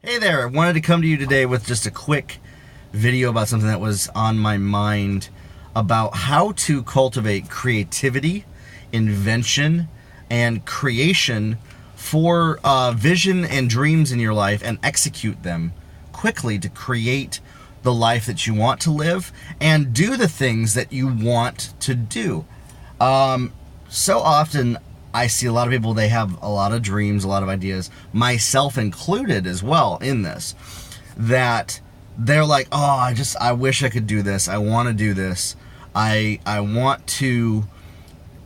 Hey there, I wanted to come to you today with just a quick video about something that was on my mind about how to cultivate creativity, invention, and creation for vision and dreams in your life and execute them quickly to create the life that you want to live and do the things that you want to do. So often I see a lot of people, they have a lot of dreams, a lot of ideas, myself included as well in this, that they're like, oh, I wish I could do this. I want to do this. I want to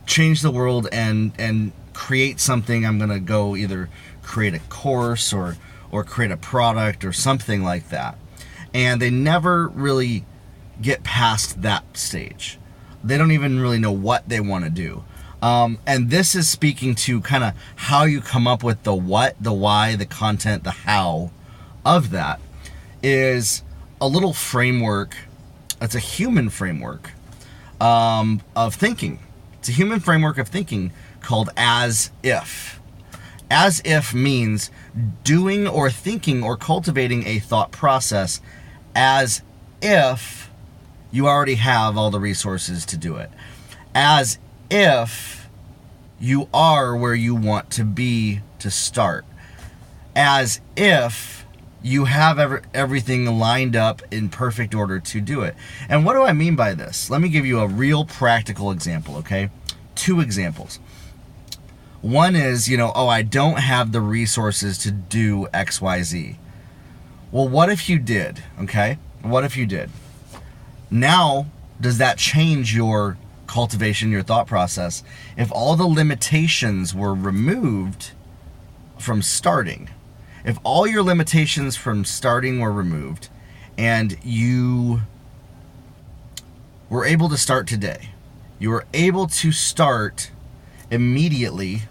change the world and create something. I'm going to go either create a course or create a product or something like that. And they never really get past that stage. They don't even really know what they want to do. And this is speaking to kind of how you come up with the what, the why, the content, the how of that is a little framework. It's a human framework of thinking. It's a human framework of thinking called as if. As if means doing or thinking or cultivating a thought process as if you already have all the resources to do it. As if you are where you want to be to start. As if you have everything lined up in perfect order to do it. And what do I mean by this? Let me give you a real practical example, okay? 2 examples. One is, I don't have the resources to do XYZ. Well, what if you did, okay? What if you did? Now, does that change your cultivation, your thought process, if all the limitations were removed from starting? If all your limitations from starting were removed and you were able to start today, you were able to start immediately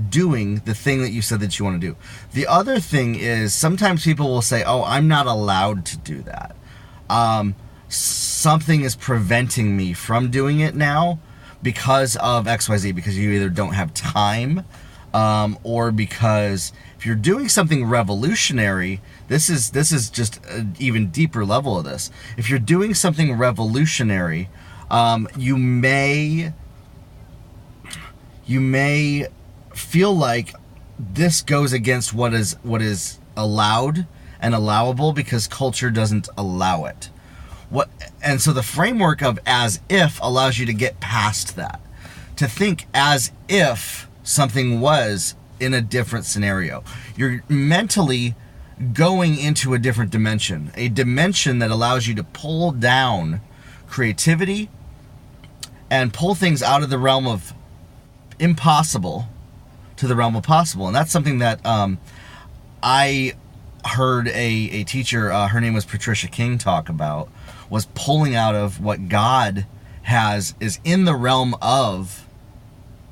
doing the thing that you said that you want to do. The other thing is sometimes people will say, oh, I'm not allowed to do that. Something is preventing me from doing it now because of XYZ, because you either don't have time or because if you're doing something revolutionary, this is just an even deeper level of this. If you're doing something revolutionary, you may feel like this goes against what is allowed and allowable because culture doesn't allow it. And so the framework of as if allows you to get past that, to think as if something was in a different scenario. You're mentally going into a different dimension, a dimension that allows you to pull down creativity and pull things out of the realm of impossible to the realm of possible. And that's something that I heard a teacher, her name was Patricia King, talk about, was pulling out of what God is in the realm of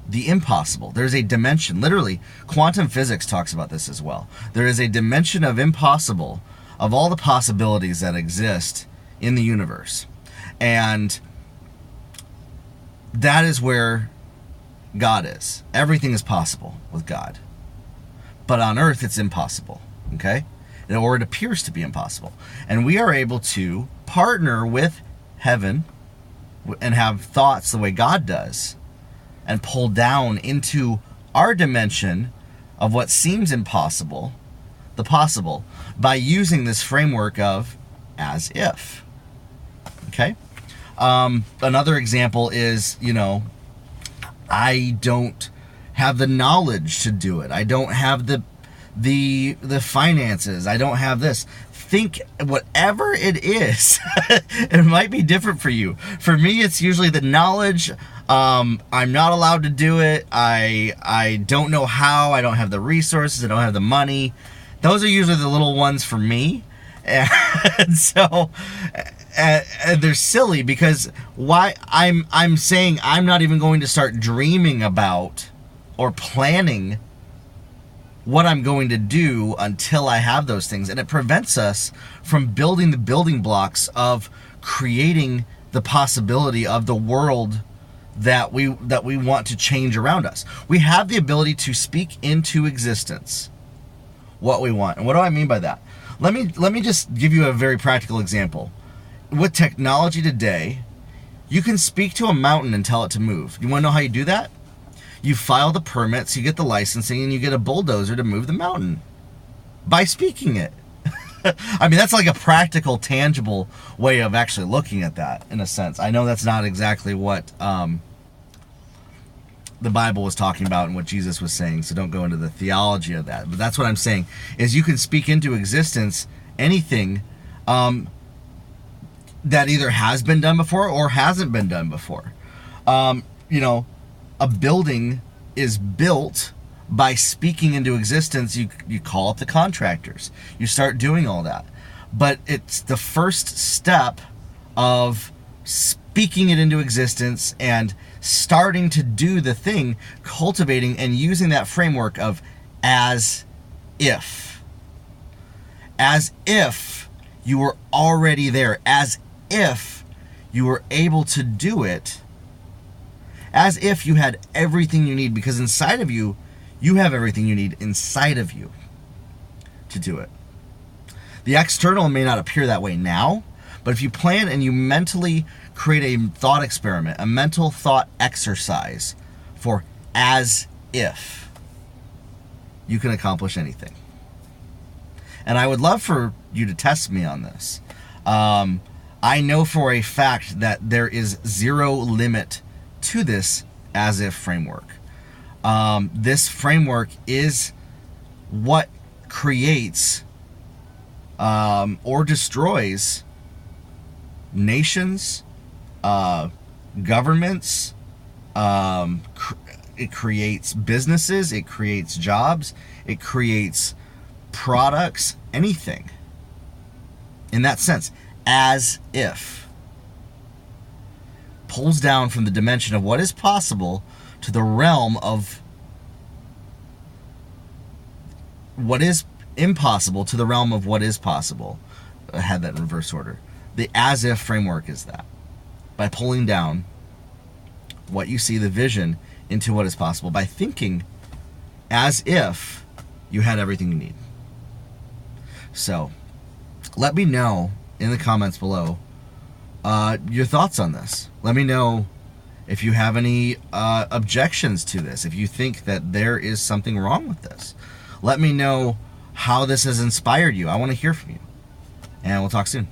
the impossible. There's a dimension, literally, quantum physics talks about this as well. There is a dimension of impossible, of all the possibilities that exist in the universe. And that is where God is. Everything is possible with God. But on earth, it's impossible, okay? Or it appears to be impossible. And we are able to partner with heaven and have thoughts the way God does and pull down into our dimension of what seems impossible, the possible, by using this framework of as if. Okay? Another example is, I don't have the knowledge to do it. I don't have the finances. I don't have this. Think whatever it is. It might be different for you. For me, it's usually the knowledge. I'm not allowed to do it. I don't know how. I don't have the resources. I don't have the money. Those are usually the little ones for me. And so and they're silly because why I'm saying I'm not even going to start dreaming about or planning what I'm going to do until I have those things. And it prevents us from building the building blocks of creating the possibility of the world that we want to change around us. We have the ability to speak into existence what we want. And what do I mean by that? Let me just give you a very practical example. With technology today, you can speak to a mountain and tell it to move. You want to know how you do that? You file the permits, you get the licensing, and you get a bulldozer to move the mountain by speaking it. I mean, that's like a practical, tangible way of actually looking at that, in a sense. I know that's not exactly what the Bible was talking about and what Jesus was saying, so don't go into the theology of that. But that's what I'm saying, is you can speak into existence anything that either has been done before or hasn't been done before. You know, a building is built by speaking into existence. You call up the contractors. You start doing all that. But it's the first step of speaking it into existence and starting to do the thing, cultivating and using that framework of as if. As if you were already there. As if you were able to do it. As if you had everything you need, because inside of you, you have everything you need inside of you to do it. The external may not appear that way now, but if you plan and you mentally create a thought experiment, a mental thought exercise for as if, you can accomplish anything. And I would love for you to test me on this. I know for a fact that there is zero limit to this as if framework. This framework is what creates or destroys nations, governments. It creates businesses. It creates jobs. It creates products. Anything. In that sense, as if. Pulls down from the dimension of what is possible to the realm of what is impossible to the realm of what is possible. I had that in reverse order. The as if framework is that. By pulling down what you see, the vision, into what is possible. By thinking as if you had everything you need. So, let me know in the comments below your thoughts on this. Let me know if you have any objections to this, if you think that there is something wrong with this. Let me know how this has inspired you. I want to hear from you. And we'll talk soon.